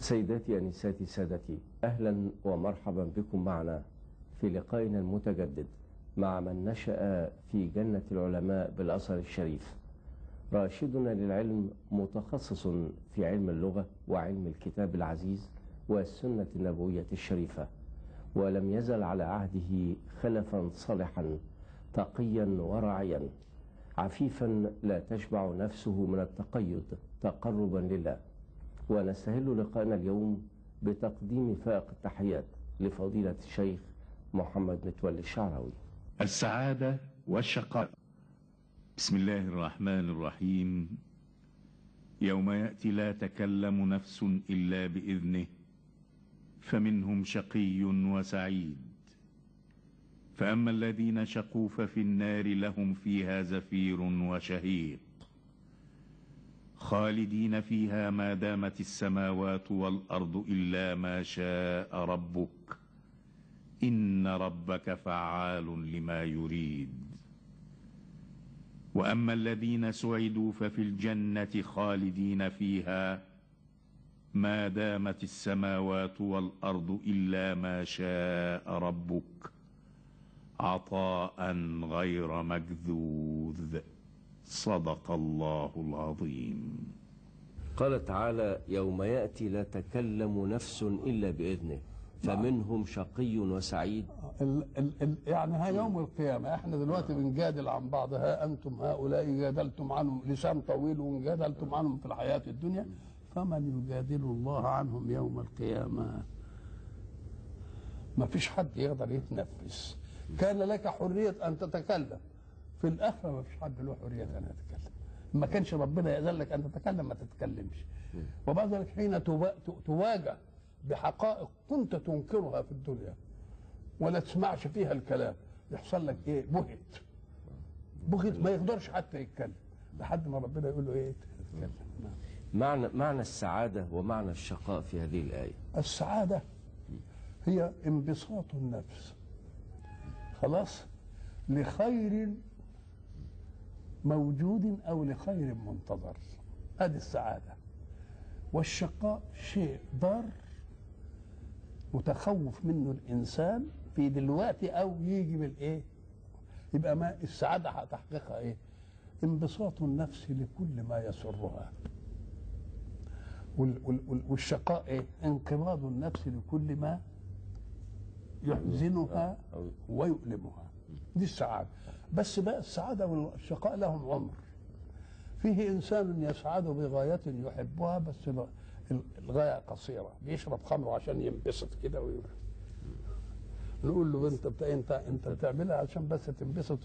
سيداتي أنساتي سادتي، أهلا ومرحبا بكم معنا في لقائنا المتجدد مع من نشأ في جنة العلماء بالأزهر الشريف، راشدنا للعلم متخصص في علم اللغة وعلم الكتاب العزيز والسنة النبوية الشريفة، ولم يزل على عهده خلفا صالحا تقيا ورعيا عفيفا لا تشبع نفسه من التقيد تقربا لله. ونستهل لقاءنا اليوم بتقديم فائق التحيات لفضيلة الشيخ محمد متولي الشعراوي. السعادة والشقاء. بسم الله الرحمن الرحيم. يوم يأتي لا تكلم نفس إلا بإذنه فمنهم شقي وسعيد، فأما الذين شقوا ففي النار لهم فيها زفير وشهيق خالدين فيها ما دامت السماوات والأرض إلا ما شاء ربك إن ربك فعال لما يريد. وأما الذين سعدوا ففي الجنة خالدين فيها ما دامت السماوات والأرض إلا ما شاء ربك عطاء غير مجذوذ. صدق الله العظيم. قال تعالى: يوم يأتي لا تكلم نفس إلا بإذنه فمنهم شقي وسعيد. يعني ها يوم القيامة احنا دلوقتي بنجادل عن بعض، ها أنتم هؤلاء جادلتم عنهم لسان طويل وجادلتم عنهم في الحياة الدنيا، فمن يجادل الله عنهم يوم القيامة؟ ما فيش حد يقدر يتنفس. كان لك حرية أن تتكلم، في الآخرة ما فيش حد له حرية أن يتكلم. ما كانش ربنا يأذن لك أن تتكلم ما تتكلمش. وبعد ذلك حين تواجه بحقائق كنت تنكرها في الدنيا ولا تسمعش فيها الكلام، يحصل لك ايه؟ بهت ما يقدرش حتى يتكلم لحد ما ربنا يقول له ايه؟ تتكلم. معنى السعادة ومعنى الشقاء في هذه الآية. السعادة هي انبساط النفس خلاص لخير موجود او لخير منتظر، هذه السعادة. والشقاء شيء ضار متخوف منه الانسان في دلوقتي او يجي بالايه؟ يبقى ما السعاده هتحققها ايه؟ انبساط النفس لكل ما يسرها. والشقاء ايه؟ انقباض النفس لكل ما يحزنها ويؤلمها. دي السعاده. بس بقى السعاده والشقاء لهم عمر. فيه انسان يسعد بغايه يحبها بس الغايه قصيره، بيشرب خمر عشان ينبسط كده نقول له انت بتعملها عشان بس تنبسط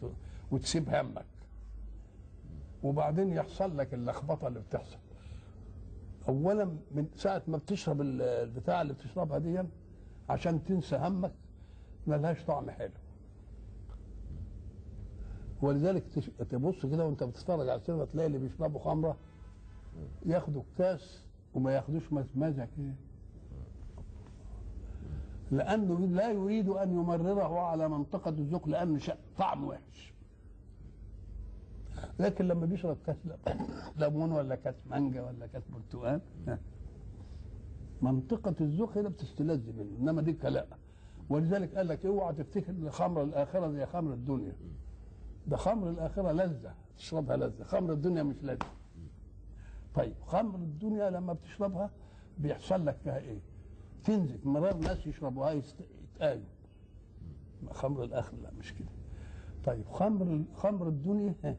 وتسيب همك، وبعدين يحصل لك اللخبطه اللي بتحصل. اولا من ساعه ما بتشرب البتاع اللي بتشربها دي عشان تنسى همك ملهاش طعم حلو. ولذلك تبص كده وانت بتتفرج على السينما تلاقي اللي بيشربوا خمره ياخدوا الكاس وما ياخدوش مزمزه كده، لانه لا يريد ان يمرره على منطقه الذوق لان طعم وحش. لكن لما بيشرب كاس ليمون ولا كاس مانجا ولا كاس برتقال منطقه الذوق هنا بتستلذ منه، انما دي لا. ولذلك قال لك اوعى تفتكر ان خمر الاخره زي خمر الدنيا. ده خمر الآخرة لذة تشربها لذة، خمر الدنيا مش لذة. طيب خمر الدنيا لما بتشربها بيحصل لك فيها ايه؟ تنزف. مرار ناس يشربوها يتآيوا. خمر الآخرة لا مش كده. طيب خمر الدنيا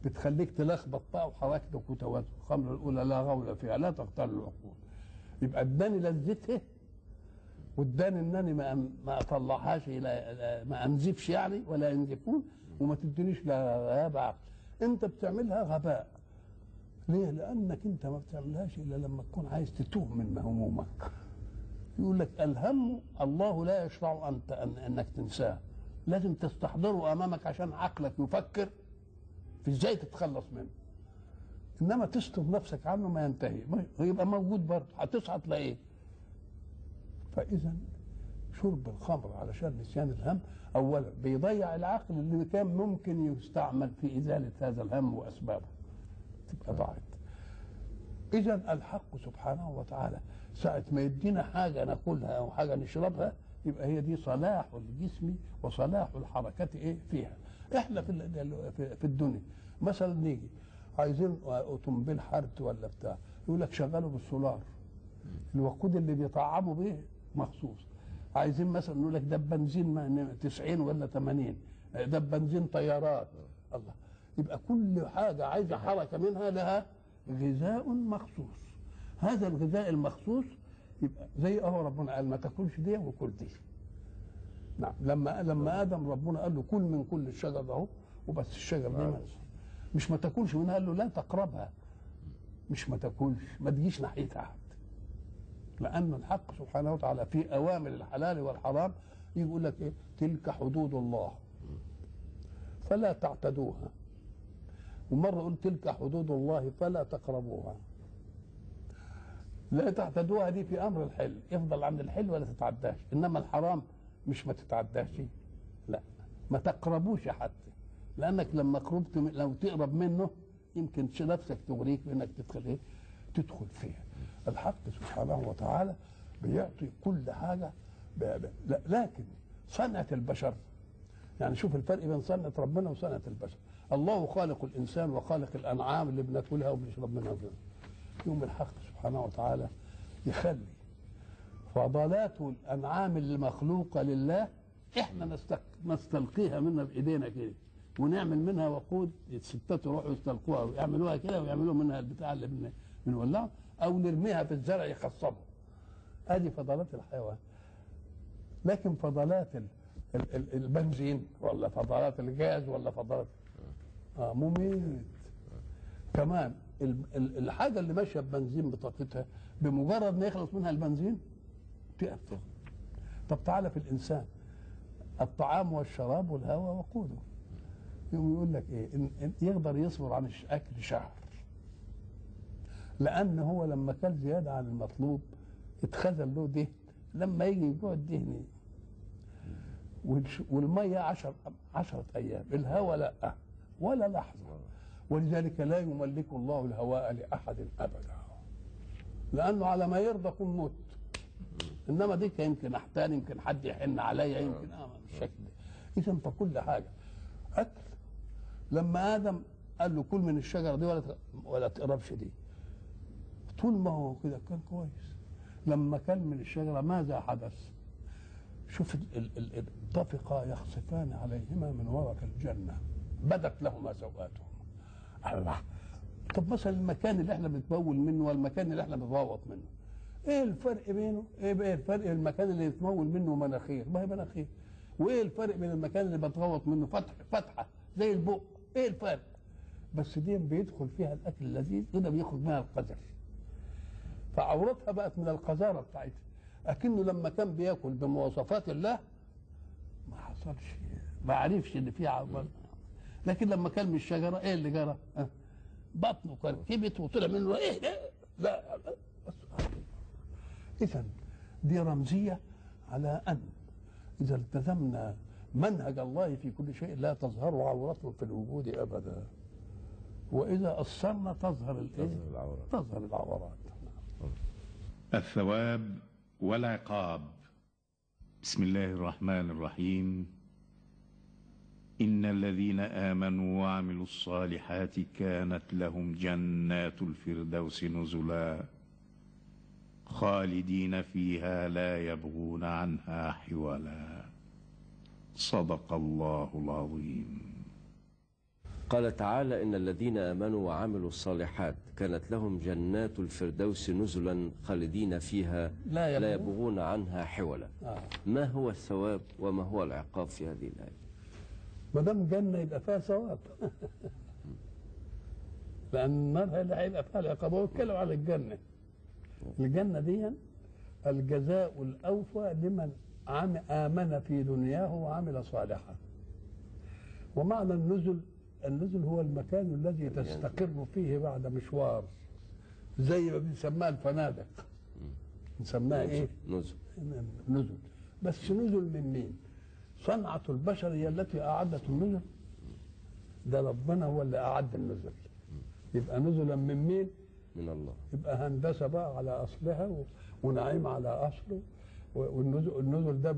بتخليك تلخبط بقى وحركتك وتوازن. الخمر الأولى لا غول فيها لا تغتال العقول. يبقى اداني لذتها واداني انني ما اطلعهاش الى ما انزفش يعني ولا ينزفون، وما تدينيش لا غياب عقل. انت بتعملها غباء. ليه؟ لانك انت ما بتعملهاش الا لما تكون عايز تتوه من همومك. يقول لك الهم الله لا يشرع انك تنساه، لازم تستحضره امامك عشان عقلك يفكر في ازاي تتخلص منه. انما تستر نفسك عنه ما ينتهي، يبقى موجود برضه هتصحى تلاقيه. فاذا شرب الخمر علشان نسيان الهم اولا بيضيع العقل اللي كان ممكن يستعمل في ازاله هذا الهم واسبابه، تبقى ضاعت. إذا الحق سبحانه وتعالى ساعة ما يدينا حاجة ناكلها أو حاجة نشربها يبقى هي دي صلاح الجسم وصلاح الحركة إيه فيها. إحنا في الدنيا مثلا نيجي عايزين أوتومبيل حرث ولا بتاع، يقول لك شغله بالسولار، الوقود اللي بيطعموا به مخصوص. عايزين مثلا نقول لك ده بنزين 90 ولا 80، ده بنزين طيارات. الله، يبقى كل حاجة عايزة حركة منها لها غذاء مخصوص. هذا الغذاء المخصوص يبقى زي ربنا قال ما تاكلش دي وكل دي. نعم، لما ادم ربنا قال له كل من كل الشجر ده وبس، الشجر دي مش ما تاكلش منها، قال له لا تقربها، مش ما تاكلش، ما تجيش ناحيتها حد. لان الحق سبحانه وتعالى في اوامر الحلال والحرام يقول لك ايه؟ تلك حدود الله فلا تعتدوها. ومره قلت تلك حدود الله فلا تقربوها. لا تعتدوها دي في امر الحل، يفضل عند الحل ولا تتعداش، انما الحرام مش ما تتعداش، لا ما تقربوش حتى، لانك لما قربت لو تقرب منه يمكن نفسك تغريك بانك تدخل فيها. الحق سبحانه وتعالى بيعطي كل حاجه لكن صنعه البشر، يعني شوف الفرق بين صنعه ربنا وصنعه البشر. الله خالق الانسان وخالق الانعام اللي بناكلها وبنشرب منها. يوم الحق سبحانه وتعالى يخلي فضلات الانعام المخلوقه لله احنا نستلقيها منها بايدينا كده ونعمل منها وقود، الستات يروحوا يستلقوها ويعملوها كده ويعملوا منها البتاع اللي بنولعه، او نرميها في الزرع يخصبه. ادي فضلات الحيوان. لكن فضلات البنزين ولا فضلات الغاز ولا فضلات مميت. كمان الحاجه اللي ماشيه ببنزين بطاقتها بمجرد ما يخلص منها البنزين تقف. طب تعالى في الانسان، الطعام والشراب والهواء وقوده. يقول لك ايه؟ إن يقدر يصبر عن الاكل شهر، لان هو لما كان زياده عن المطلوب اتخزن له دهن، لما يجي يجوع الدهن. والميه 10 ايام، الهواء لا ولا لحظه. ولذلك لا يملك الله الهواء لاحد ابدا، لانه على ما يرضى كن موت. انما دي يمكن احتان، يمكن حد يحن عليا، يمكن بالشكل ده. اذا فكل حاجه اكل. لما ادم قال له كل من الشجره دي ولا تقربش دي، طول ما هو كده كان كويس. لما كان من الشجره ماذا حدث؟ شوف طفقا يخصفان عليهما من ورق الجنه بدت لهما سوآتهما. الله، طب مثلا المكان اللي احنا بنتمول منه والمكان اللي احنا بنتغوط منه، ايه الفرق بينه؟ ايه الفرق بين المكان اللي يتمول منه مناخير؟ ما هي مناخير. وايه الفرق بين المكان اللي بتغوط منه فتحه زي البق؟ ايه الفرق؟ بس دي بيدخل فيها الاكل اللذيذ، وده بيخرج منها القذر، فعورتها بقت من القذاره بتاعتها. اكنه لما كان بياكل بمواصفات الله ما حصلش، ما عرفش ان فيها عورة. لكن لما كان من الشجره ايه اللي جرى؟ بطنه كركبت وطلع منه ايه ده؟ لا بس. اذا دي رمزيه على ان اذا التزمنا منهج الله في كل شيء لا تظهر عورته في الوجود ابدا، واذا قصرنا تظهر الايه؟ تظهر العورات. الثواب والعقاب. بسم الله الرحمن الرحيم. إن الذين آمنوا وعملوا الصالحات كانت لهم جنات الفردوس نزلا خالدين فيها لا يبغون عنها حولا. صدق الله العظيم. قال تعالى: إن الذين آمنوا وعملوا الصالحات كانت لهم جنات الفردوس نزلا خالدين فيها لا يبغون عنها حولا. ما هو الثواب وما هو العقاب في هذه الآية؟ ما دام جنة يبقى فيها ثواب لأن النار هي اللي هيبقى فيها العقاب. هو اتكلم على الجنة. الجنة دي الجزاء الأوفى لمن آمن في دنياه وعمل صالحا. ومعنى النزل هو المكان الذي تستقر فيه بعد مشوار، زي ما بنسميها الفنادق. نسميها ايه؟ نزل. بس نزل من مين؟ صنعة البشر هي التي أعدت النزل. ده ربنا هو اللي أعد النزل. يبقى نزلا من مين؟ من الله. يبقى هندسه بقى على اصلها ونعيم على اصله، والنزل ده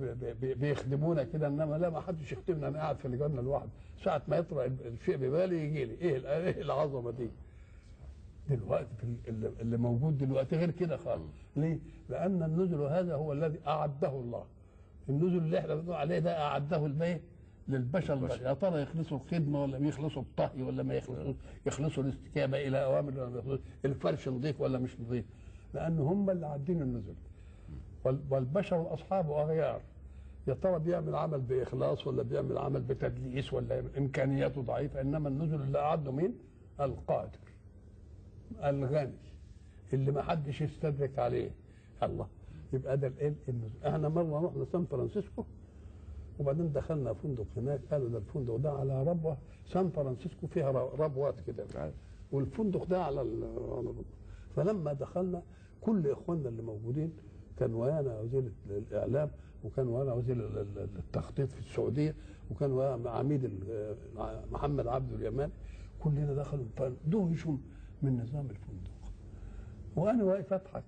بيخدمونا كده، انما لا، ما حدش يخدمنا. انا قاعد في الجنه لوحدي، ساعه ما يطرأ الشيء ببالي يجي لي ايه العظمه دي دلوقتي في اللي موجود دلوقتي غير كده خالص. ليه؟ لان النزل هذا هو الذي اعده الله. النزل اللي احنا بنقول عليه ده اعده البيت للبشر. يا ترى يخلصوا الخدمه ولا يخلصوا الطهي ولا ما يخلصوا الاستجابه الى اوامر ولا ما يخلصوا الفرش نظيف ولا مش نظيف، لان هم اللي عادين النزل. والبشر واصحابه اغيار. يا ترى بيعمل عمل باخلاص ولا بيعمل عمل بتدليس ولا امكانياته ضعيفه، انما النزل اللي اعده مين؟ القادر الغني اللي ما حدش يستدرك عليه الله. يبقى ده الايه؟ النزل. احنا مره رحنا سان فرانسيسكو وبعدين دخلنا فندق هناك، قالوا ده الفندق ده على ربوه، سان فرانسيسكو فيها ربوات كده، والفندق ده على فلما دخلنا كل اخواننا اللي موجودين كان ويانا وزير الاعلام، وكان ويانا وزير التخطيط في السعوديه، وكان ويانا عميد محمد عبد اليمان. كلنا دخلوا فدهشوا من نظام الفندق، وانا واقف اضحك.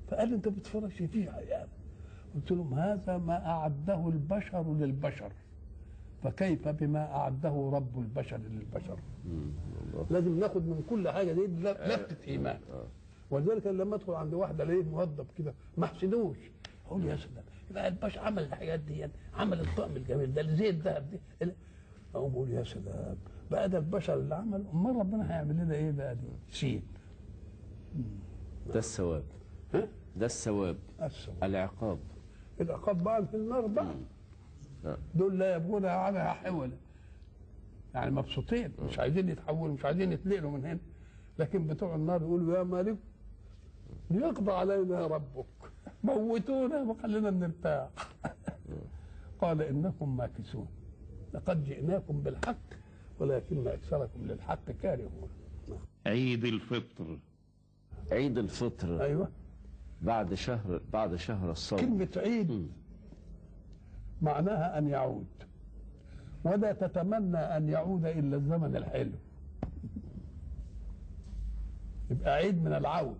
فقال لي انت بتتفرج فيه عيال؟ قلت لهم هذا ما اعده البشر للبشر، فكيف بما اعده رب البشر للبشر. لازم ناخد من كل حاجه دي لفتة ايمان. ولذلك لما ادخل عند واحده الاقيه موظف كده ما احسدوش، اقول يا سلام، يبقى الباشا عمل الحاجات دي، عمل الطقم الجميل ده، زي الذهب دي، اقوم اقول يا سلام بقى ده البشر اللي عمل، امال ربنا هيعمل لنا ايه بقى دي؟ سين. ده الثواب. ده الثواب. العقاب. العقاب بقى في النار بقى. دول لا يبغون عنها حولا، يعني مبسوطين، مش عايزين يتحولوا، مش عايزين يتنقلوا من هنا. لكن بتوع النار يقولوا يا مالك ليقضى علينا ربك، موتونا وخلينا نرتاح. قال انكم ماكثون، لقد جئناكم بالحق ولكن اكثركم للحق كارهون. عيد الفطر. عيد الفطر. ايوه، بعد شهر الصوم. كلمة عيد معناها ان يعود، ولا تتمنى ان يعود الا الزمن الحلو. يبقى عيد من العود،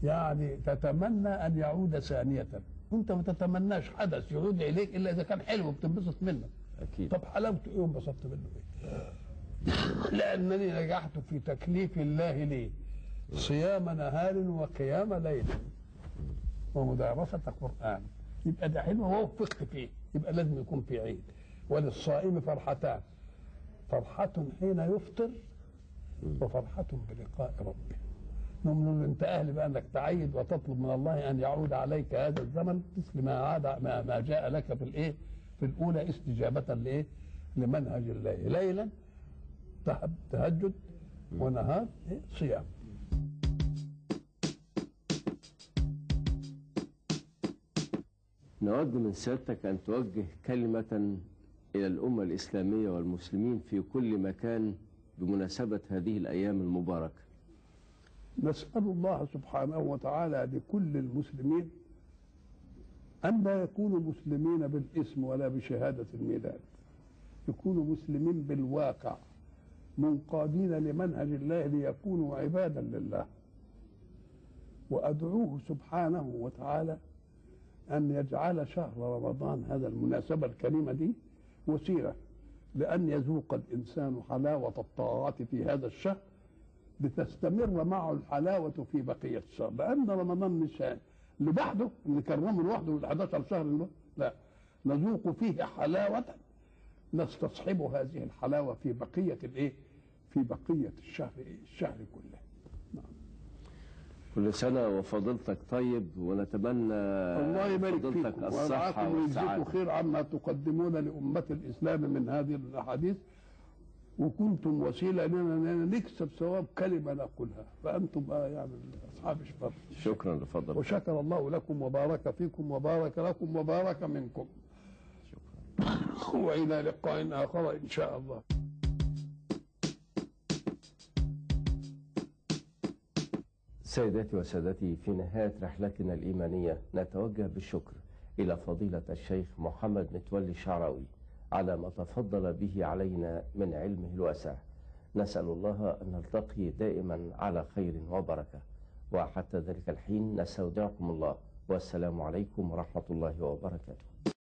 يعني تتمنى ان يعود ثانية. انت ما تتمناش حدث يعود اليك الا اذا كان حلو وبتنبسط منه. اكيد. طب حلاوته ايه وانبسطت منه ايه؟ لانني نجحت في تكليف الله لي صيام نهار وقيام ليل ومدارسة قرآن. يبقى ده حلو ووفقت فيه، يبقى لازم يكون في عيد. وللصائم فرحتان، فرحة حين يفطر وفرحة بلقاء ربه. نقول له انت اهل بقى انك تعيد وتطلب من الله ان يعود عليك هذا الزمن مثل ما عاد ما جاء لك في الايه؟ في الاولى استجابة لايه؟ لمنهج الله، ليلا تهجد ونهار صيام. نود من سيادتك أن توجه كلمة إلى الأمة الإسلامية والمسلمين في كل مكان بمناسبة هذه الأيام المباركة. نسأل الله سبحانه وتعالى لكل المسلمين أن لا يكونوا مسلمين بالاسم ولا بشهادة الميلاد، يكونوا مسلمين بالواقع، منقادين لمنهج الله ليكونوا عبادا لله. وأدعوه سبحانه وتعالى أن يجعل شهر رمضان هذا المناسبة الكريمة دي وسيلة لأن يذوق الإنسان حلاوة الطاعات في هذا الشهر، لتستمر معه الحلاوة في بقية الشهر. لأن رمضان مش لوحده نكرمه لوحده من 11 شهر، لا، نذوق فيه حلاوة نستصحب هذه الحلاوة في بقية الإيه؟ في بقية الشهر كله. كل سنة وفضيلتك طيب، ونتمنى الله يبارك فيكم الصحة والسعادة. خير عما تقدمون لأمة الإسلام من هذه الأحاديث، وكنتم وسيلة لنا نكسب ثواب كلمة نقولها، فأنتم يعني أصحاب الشرف. شكرا لفضلك. وشكر الله لكم وبارك فيكم وبارك لكم وبارك منكم. شكرا. وإلى لقاء آخر إن شاء الله. سيداتي وسادتي، في نهاية رحلتنا الإيمانية نتوجه بالشكر إلى فضيلة الشيخ محمد متولي الشعراوي على ما تفضل به علينا من علمه الواسع. نسأل الله أن نلتقي دائما على خير وبركة، وحتى ذلك الحين نستودعكم الله، والسلام عليكم ورحمة الله وبركاته.